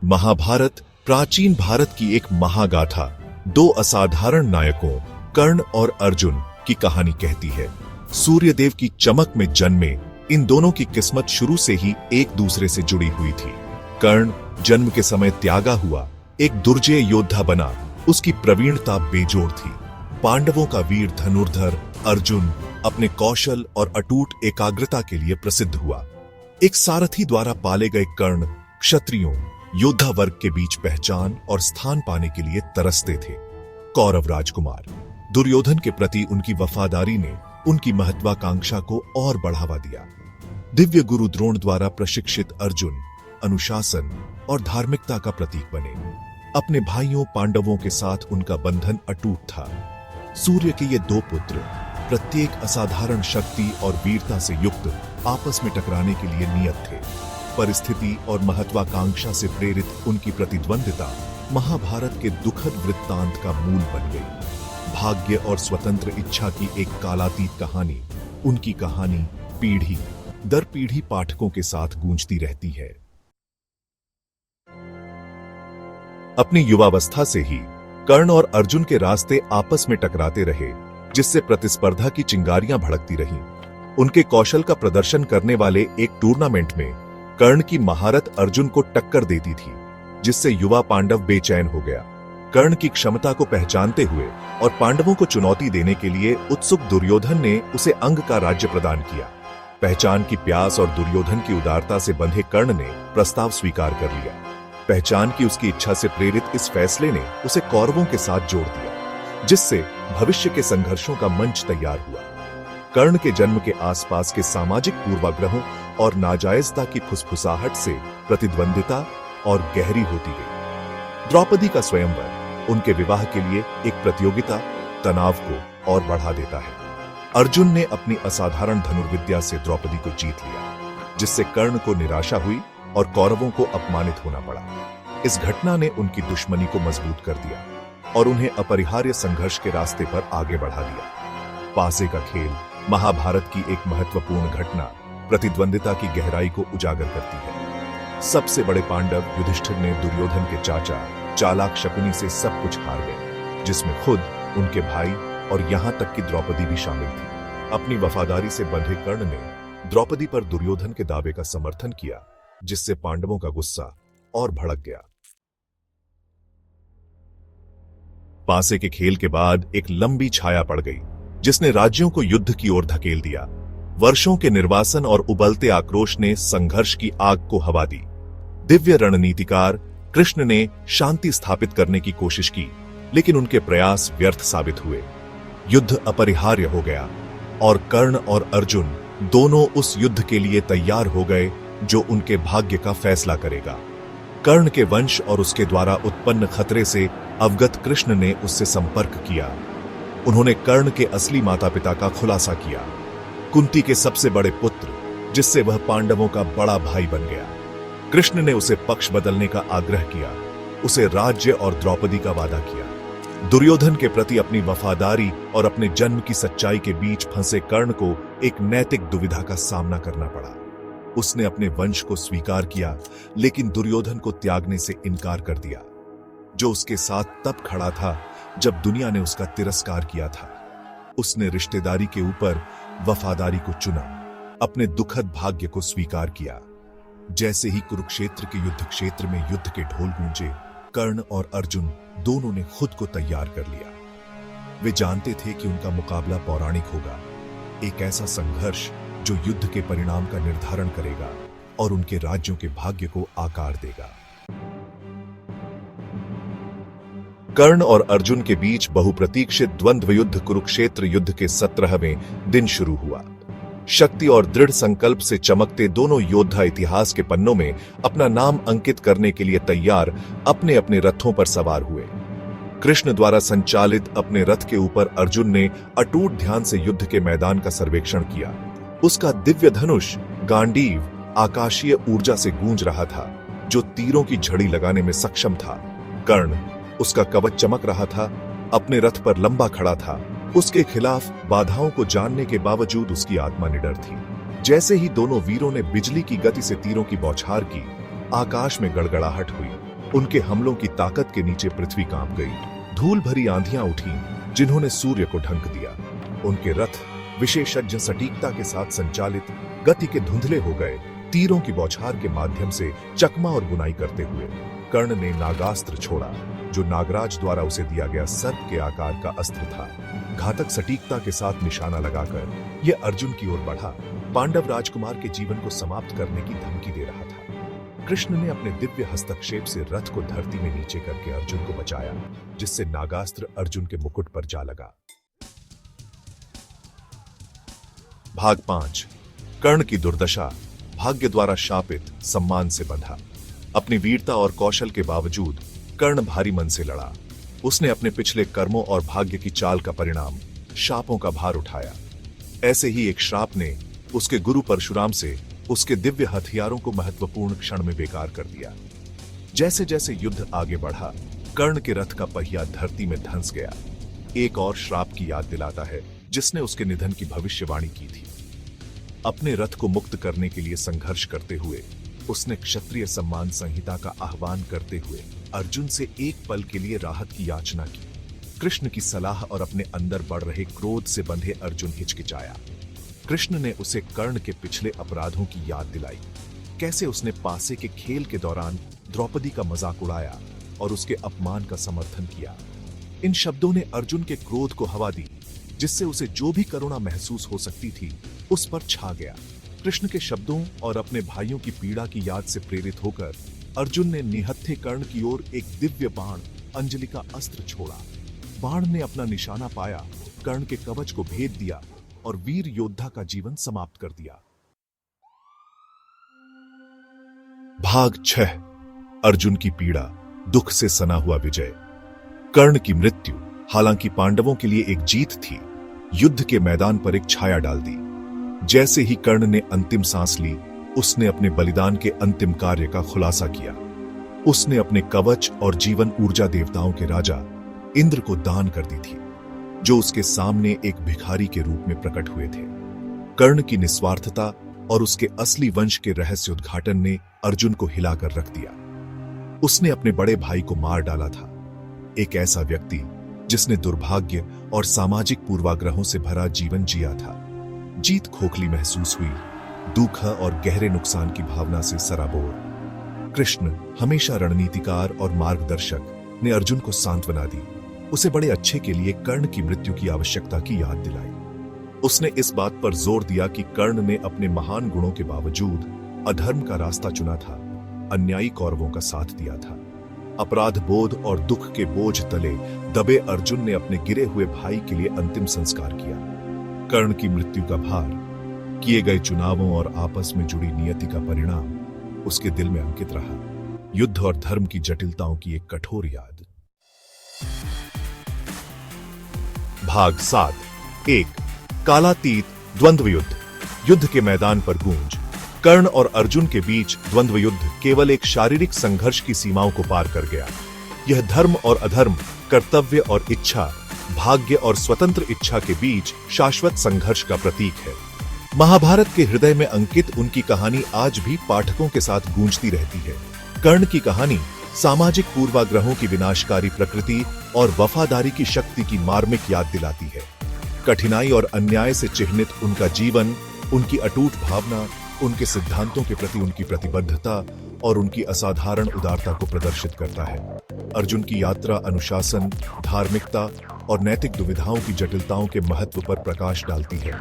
महाभारत प्राचीन भारत की एक महागाथा दो असाधारण नायकों कर्ण और अर्जुन की कहानी कहती है। सूर्यदेव की चमक में जन्मे इन दोनों की किस्मत शुरू से ही एक दूसरे से जुड़ी हुई थी। कर्ण जन्म के समय त्यागा हुआ एक दुर्जय योद्धा बना, उसकी प्रवीणता बेजोड़ थी। पांडवों का वीर धनुर्धर अर्जुन अपने कौशल और अटूट एकाग्रता के लिए प्रसिद्ध हुआ। एक सारथी द्वारा पाले गए कर्ण क्षत्रियों योद्धा वर्ग के बीच पहचान और स्थान पाने के लिए तरसते थे। कौरव राजकुमार दुर्योधन के प्रति उनकी वफादारी ने उनकी महत्वाकांक्षा को और बढ़ावा दिया। दिव्य गुरु द्रोण द्वारा प्रशिक्षित अर्जुन अनुशासन और धार्मिकता का प्रतीक बने। अपने भाइयों पांडवों के साथ उनका बंधन अटूट था। सूर्य के ये दो पुत्र प्रत्येक असाधारण शक्ति और वीरता से युक्त आपस में टकराने के लिए नियत थे। परिस्थिति और महत्वाकांक्षा से प्रेरित उनकी प्रतिद्वंदिता महाभारत के दुखद वृत्तांत का मूल बन गई। भाग्य और स्वतंत्र इच्छा की एक कालातीत कहानी, उनकी कहानी पीढ़ी दर पीढ़ी पाठकों के साथ गूंजती रहती है। अपनी युवावस्था से ही कर्ण और अर्जुन के रास्ते आपस में टकराते रहे, जिससे प्रतिस्पर्धा की चिंगारियां भड़कती रहीं। उनके कौशल का प्रदर्शन करने वाले एक टूर्नामेंट में कर्ण की महारत अर्जुन को टक्कर देती थी, जिससे युवा पांडव बेचैन हो गया। कर्ण की क्षमता को पहचानते हुए और पांडवों को चुनौती देने के लिए उत्सुक दुर्योधन ने उसे अंग का राज्य प्रदान किया। पहचान की प्यास और दुर्योधन की उदारता से बंधे कर्ण ने प्रस्ताव स्वीकार कर लिया। पहचान की उसकी इच्छा से प्रेरित इस फैसले ने उसे कौरवों के साथ जोड़ दिया, जिससे भविष्य के संघर्षों का मंच तैयार हुआ। कर्ण के जन्म के आसपास के सामाजिक पूर्वाग्रहों और नाजायजता की फुसफुसाहट से प्रतिद्वंदिता और गहरी होती गई। द्रौपदी का स्वयंवर उनके विवाह के लिए एक प्रतियोगिता तनाव को और बढ़ा देता है। अर्जुन ने अपनी असाधारण धनुर्विद्या से द्रौपदी को जीत लिया, जिससे कर्ण को निराशा हुई और कौरवों को अपमानित होना पड़ा। इस घटना ने उनकी दुश्मनी को मजबूत कर दिया और उन्हें अपरिहार्य संघर्ष के रास्ते पर आगे बढ़ा दिया। पासे का खेल महाभारत की एक महत्वपूर्ण घटना प्रतिद्वंदिता की गहराई को उजागर करती है। सबसे बड़े पांडव युधिष्ठिर ने दुर्योधन के चाचा चालाक शकुनी से सब कुछ हार गए, जिसमें खुद उनके भाई और यहां तक कि द्रौपदी भी शामिल थी। अपनी वफादारी से बंधे कर्ण ने द्रौपदी पर दुर्योधन के दावे का समर्थन किया, जिससे पांडवों का गुस्सा और भड़क गया। पासे के खेल के बाद एक लंबी छाया पड़ गई, जिसने राज्यों को युद्ध की ओर धकेल दिया। वर्षों के निर्वासन और उबलते आक्रोश ने संघर्ष की आग को हवा दी। दिव्य रणनीतिकार कृष्ण ने शांति स्थापित करने की कोशिश की, लेकिन उनके प्रयास व्यर्थ साबित हुए। युद्ध अपरिहार्य हो गया और कर्ण और अर्जुन दोनों उस युद्ध के लिए तैयार हो गए जो उनके भाग्य का फैसला करेगा। कर्ण के वंश और उसके द्वारा उत्पन्न खतरे से अवगत कृष्ण ने उससे संपर्क किया। उन्होंने कर्ण के असली माता पिता का खुलासा किया, कुंती के सबसे बड़े पुत्र, जिससे वह पांडवों का बड़ा भाई बन गया। कृष्ण ने उसे पक्ष बदलने का आग्रह किया, उसे राज्य और द्रौपदी का वादा किया। दुर्योधन के प्रति अपनी वफादारी और अपने जन्म की सच्चाई के बीच फंसे कर्ण को एक नैतिक दुविधा का सामना करना पड़ा। उसने अपने वंश को स्वीकार किया, लेकिन दुर्योधन को त्यागने से इनकार कर दिया, जो उसके साथ तब खड़ा था जब दुनिया ने उसका तिरस्कार किया था। उसने रिश्तेदारी के ऊपर वफादारी को चुना, अपने दुखद भाग्य को स्वीकार किया। जैसे ही कुरुक्षेत्र के युद्ध क्षेत्र में युद्ध के ढोल गूंजे, कर्ण और अर्जुन दोनों ने खुद को तैयार कर लिया। वे जानते थे कि उनका मुकाबला पौराणिक होगा, एक ऐसा संघर्ष जो युद्ध के परिणाम का निर्धारण करेगा और उनके राज्यों के भाग्य को आकार देगा। कर्ण और अर्जुन के बीच बहुप्रतीक्षित द्वंद्व युद्ध कुरुक्षेत्र युद्ध के 17वें दिन शुरू हुआ। शक्ति और दृढ़ संकल्प से चमकते दोनों योद्धा इतिहास के पन्नों में अपना नाम अंकित करने के लिए तैयार अपने अपने रथों पर सवार हुए। कृष्ण द्वारा संचालित अपने रथ के ऊपर अर्जुन ने अटूट ध्यान से युद्ध के मैदान का सर्वेक्षण किया। उसका दिव्य धनुष गांडीव आकाशीय ऊर्जा से गूंज रहा था, जो तीरों की झड़ी लगाने में सक्षम था। कर्ण उसका कवच चमक रहा था, अपने रथ पर लंबा खड़ा था। उसके खिलाफ बाधाओं को जानने के बावजूद उसकी आत्मा निडर थी। जैसे ही दोनों वीरों ने बिजली की गति से तीरों की बौछार की, आकाश में गड़गड़ाहट हुई। उनके हमलों की ताकत के नीचे पृथ्वी कांप गई। धूल भरी आंधियां उठी जिन्होंने सूर्य को ढंक दिया। उनके रथ विशेषज्ञ सटीकता के साथ संचालित गति के धुंधले हो गए। तीरों की बौछार के माध्यम से चकमा और बुनाई करते हुए कर्ण ने नागास्त्र छोड़ा, जो नागराज द्वारा उसे दिया गया सर्प के आकार का अस्त्र था। घातक सटीकता के साथ निशाना लगाकर यह अर्जुन की ओर बढ़ा, पांडव राजकुमार के जीवन को समाप्त करने की धमकी दे रहा था। कृष्ण ने अपने दिव्य हस्तक्षेप से रथ को धरती में नीचे करके अर्जुन को बचाया, जिससे नागास्त्र अर्जुन के मुकुट पर जा लगा। भाग 5। कर्ण की दुर्दशा। भाग्य द्वारा शापित, सम्मान से बंधा। अपनी वीरता और कौशल के बावजूद कर्ण भारी मन से लड़ा। उसने अपने पिछले कर्मों और भाग्य की चाल का परिणाम शापों का भार उठाया। ऐसे ही एक श्राप ने उसके गुरु परशुराम से उसके दिव्य हथियारों को महत्वपूर्ण क्षण में बेकार कर दिया। जैसे जैसे युद्ध आगे बढ़ा, कर्ण के रथ का पहिया धरती में धंस गया। एक और श्राप की याद दिलाता है जिसने उसके निधन की भविष्यवाणी की थी। अपने रथ को मुक्त करने के लिए संघर्ष करते हुए उसने क्षत्रिय सम्मान संहिता का आह्वान करते हुए अर्जुन से एक पल के लिए राहत की याचना की। कृष्ण की सलाह और अपने अंदर बढ़ रहे क्रोध से बंधे अर्जुन हिचकिचाया। कृष्ण ने उसे कर्ण के पिछले अपराधों की याद दिलाई, कैसे उसने पासे के खेल के दौरान द्रौपदी का मजाक उड़ाया और उसके अपमान का समर्थन किया। इन शब्दों ने अर्जुन के क्रोध को हवा दी, जिससे उसे जो भी करुणा महसूस हो सकती थी उस पर छा गया। कृष्ण के शब्दों और अपने भाइयों की पीड़ा की याद से प्रेरित होकर अर्जुन ने निहत्थे कर्ण की ओर एक दिव्य बाण अंजलि का अस्त्र छोड़ा। बाण ने अपना निशाना पाया, कर्ण के कवच को भेद दिया और वीर योद्धा का जीवन समाप्त कर दिया। भाग 6। अर्जुन की पीड़ा, दुख से सना हुआ विजय। कर्ण की मृत्यु हालांकि पांडवों के लिए एक जीत थी, युद्ध के मैदान पर एक छाया डाल दी। जैसे ही कर्ण ने अंतिम सांस ली, उसने अपने बलिदान के अंतिम कार्य का खुलासा किया। उसने अपने कवच और जीवन ऊर्जा देवताओं के राजा इंद्र को दान कर दी थी, जो उसके सामने एक भिखारी के रूप में प्रकट हुए थे। कर्ण की निस्वार्थता और उसके असली वंश के रहस्य उद्घाटन ने अर्जुन को हिलाकर रख दिया। उसने अपने बड़े भाई को मार डाला था, एक ऐसा व्यक्ति जिसने दुर्भाग्य और सामाजिक पूर्वाग्रहों से भरा जीवन जिया था। जीत खोखली महसूस हुई, दुख और गहरे नुकसान की भावना से सराबोर। कृष्ण, हमेशा रणनीतिकार और मार्गदर्शक, ने अर्जुन को सांत्वना दी, उसे बड़े अच्छे के लिए कर्ण की मृत्यु की आवश्यकता की याद दिलाई। उसने इस बात पर जोर दिया कि कर्ण ने अपने महान गुणों के बावजूद अधर्म का रास्ता चुना था, अन्यायी कौरवों का साथ दिया था। अपराध बोध और दुख के बोझ तले दबे अर्जुन ने अपने गिरे हुए भाई के लिए अंतिम संस्कार किया। कर्ण की मृत्यु का भार, किए गए चुनावों और आपस में जुड़ी नियति का परिणाम उसके दिल में अंकित रहा। युद्ध और धर्म की जटिलताओं की एक कठोर याद। भाग 7। 1। कालातीत द्वंद्व युद्ध। युद्ध के मैदान पर गूंज। कर्ण और अर्जुन के बीच द्वंद्व युद्ध केवल एक शारीरिक संघर्ष की सीमाओं को पार कर गया। यह धर्म और अधर्म, कर्तव्य और इच्छा, भाग्य और स्वतंत्र इच्छा के बीच शाश्वत संघर्ष का प्रतीक है। महाभारत के हृदय में अंकित उनकी कहानी आज भी पाठकों के साथ गूंजती रहती है। कर्ण की कहानी सामाजिक पूर्वाग्रहों की विनाशकारी प्रकृति और वफादारी की शक्ति की मार्मिक याद दिलाती है। कठिनाई और अन्याय से चिह्नित उनका जीवन, उनकी अटूट भावना, उनके सिद्धांतों के प्रति उनकी प्रतिबद्धता और उनकी असाधारण उदारता को प्रदर्शित करता है। अर्जुन की यात्रा अनुशासन, धार्मिकता और नैतिक दुविधाओं की जटिलताओं के महत्व पर प्रकाश डालती है।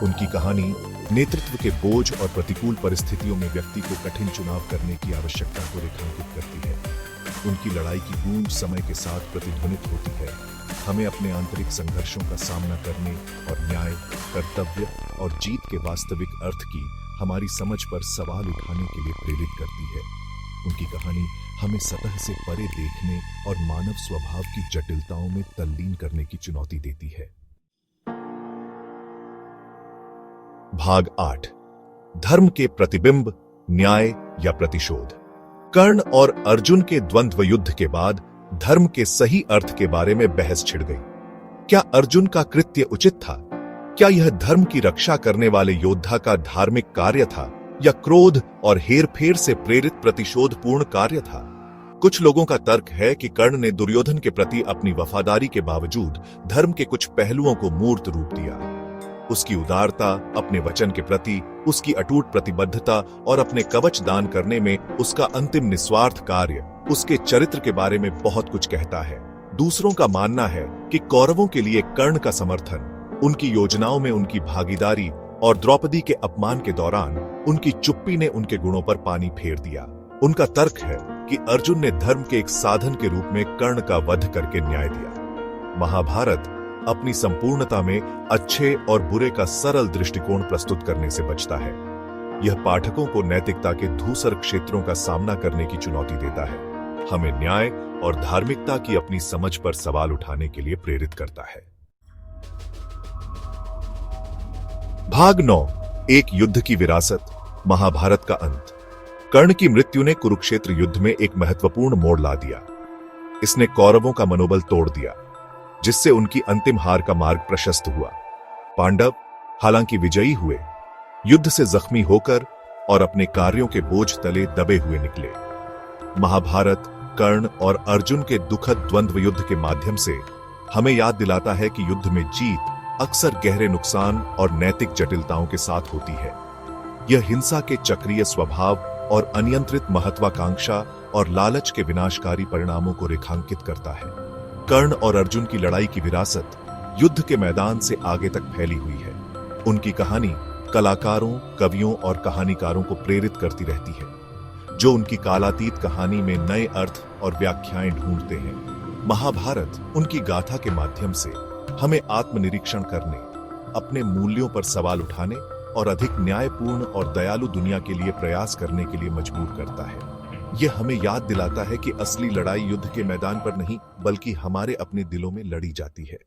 उनकी कहानी नेतृत्व के बोझ और प्रतिकूल परिस्थितियों में व्यक्ति को कठिन चुनाव करने की आवश्यकता को रेखांकित करती है। उनकी लड़ाई की गूंज समय के साथ प्रतिध्वनित होती है, हमें अपने आंतरिक संघर्षों का सामना करने और न्याय, कर्तव्य और जीत के वास्तविक अर्थ की हमारी समझ पर सवाल उठाने के लिए प्रेरित करती है। उनकी कहानी हमें सतह से परे देखने और मानव स्वभाव की जटिलताओं में तल्लीन करने की चुनौती देती है। भाग 8। धर्म के प्रतिबिंब, न्याय या प्रतिशोध। कर्ण और अर्जुन के द्वंद्व युद्ध के बाद धर्म के सही अर्थ के बारे में बहस छिड़ गई। क्या अर्जुन का कृत्य उचित था? क्या यह धर्म की रक्षा करने वाले योद्धा का धार्मिक कार्य था या क्रोध और हेरफेर से प्रेरित प्रतिशोधपूर्ण कार्य था? कुछ लोगों का तर्क है कि कर्ण ने दुर्योधन के प्रति अपनी वफादारी के बावजूद धर्म के कुछ पहलुओं को मूर्त रूप दिया। उसकी उदारता, अपने वचन के प्रति उसकी अटूट प्रतिबद्धता और अपने कवच दान करने में उसका अंतिम निस्वार्थ कार्य उसके चरित्र के बारे में बहुत कुछ कहता है। दूसरों का मानना है कि कौरवों के लिए कर्ण का समर्थन, उनकी योजनाओं में उनकी भागीदारी और द्रौपदी के अपमान के दौरान उनकी चुप्पी ने उनके गुणों पर पानी फेर दिया। उनका तर्क है कि अर्जुन ने धर्म के एक साधन के रूप में कर्ण का वध करके न्याय दिया। महाभारत अपनी संपूर्णता में अच्छे और बुरे का सरल दृष्टिकोण प्रस्तुत करने से बचता है। यह पाठकों को नैतिकता के धूसर क्षेत्रों का सामना करने की चुनौती देता है, हमें न्याय और धार्मिकता की अपनी समझ पर सवाल उठाने के लिए प्रेरित करता है। भाग 9, एक युद्ध की विरासत, महाभारत का अंत। कर्ण की मृत्यु ने कुरुक्षेत्र युद्ध में एक महत्वपूर्ण मोड़ ला दिया। इसने कौरवों का मनोबल तोड़ दिया, जिससे उनकी अंतिम हार का मार्ग प्रशस्त हुआ। पांडव हालांकि विजयी हुए, युद्ध से जख्मी होकर और अपने कार्यों के बोझ तले दबे हुए निकले। महाभारत कर्ण और अर्जुन के दुखद द्वंद्व युद्ध के माध्यम से हमें याद दिलाता है कि युद्ध में जीत अक्सर गहरे नुकसान और नैतिक जटिलताओं के साथ होती है। यह हिंसा के चक्रीय स्वभाव और अनियंत्रित महत्वाकांक्षा और लालच के विनाशकारी परिणामों को रेखांकित करता है। कर्ण और अर्जुन की लड़ाई की विरासत युद्ध के मैदान से आगे तक फैली हुई है। उनकी कहानी कलाकारों, कवियों और कहानीकारों को प्रेरित करती रहती है, जो उनकी कालातीत कहानी में नए अर्थ और व्याख्याएं ढूंढते हैं। महाभारत उनकी गाथा के माध्यम से हमें आत्मनिरीक्षण करने, अपने मूल्यों पर सवाल उठाने और अधिक न्यायपूर्ण और दयालु दुनिया के लिए प्रयास करने के लिए मजबूर करता है। यह हमें याद दिलाता है कि असली लड़ाई युद्ध के मैदान पर नहीं, बल्कि हमारे अपने दिलों में लड़ी जाती है।